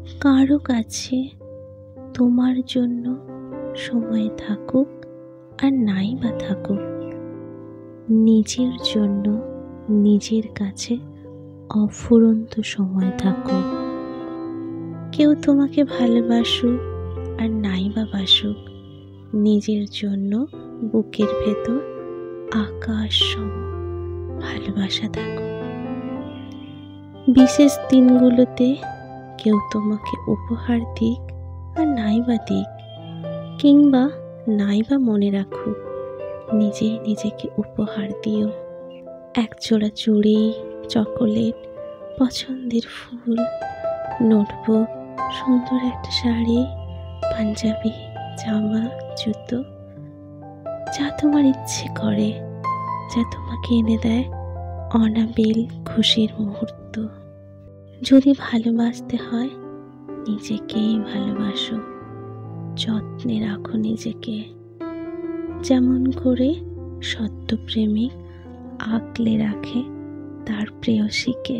কারো কাছে তোমার জন্য সময় থাকুক আর নাই বা থাকুক, নিজের জন্য নিজের কাছে অফুরন্ত সময় থাকুক। কেউ তোমাকে ভালোবাসুক আর নাই বা বাসুক, নিজের জন্য বুকের ভেতর আকাশ সম ভালোবাসা থাকুক। বিশেষ দিনগুলোতে কেউ তোমাকে উপহার দিক আর নাই বা দিক, কিংবা নাই বা মনে রাখুক, নিজেই নিজেকে উপহার দিও। একজোড়া চুড়ি, চকোলেট, পছন্দের ফুল, নোটবুক, সুন্দর একটা শাড়ি, পাঞ্জাবি, জামা, জুতো, যা তোমার ইচ্ছে করে, যা তোমাকে এনে দেয় অনাবিল খুশির মুহূর্ত। যদি ভালোবাসতে হয়, নিজেকেই ভালোবাসো, যত্নে রাখো নিজেকে, যেমন করে সত্য প্রেমিক আগলে রাখে তার প্রেয়সীকে।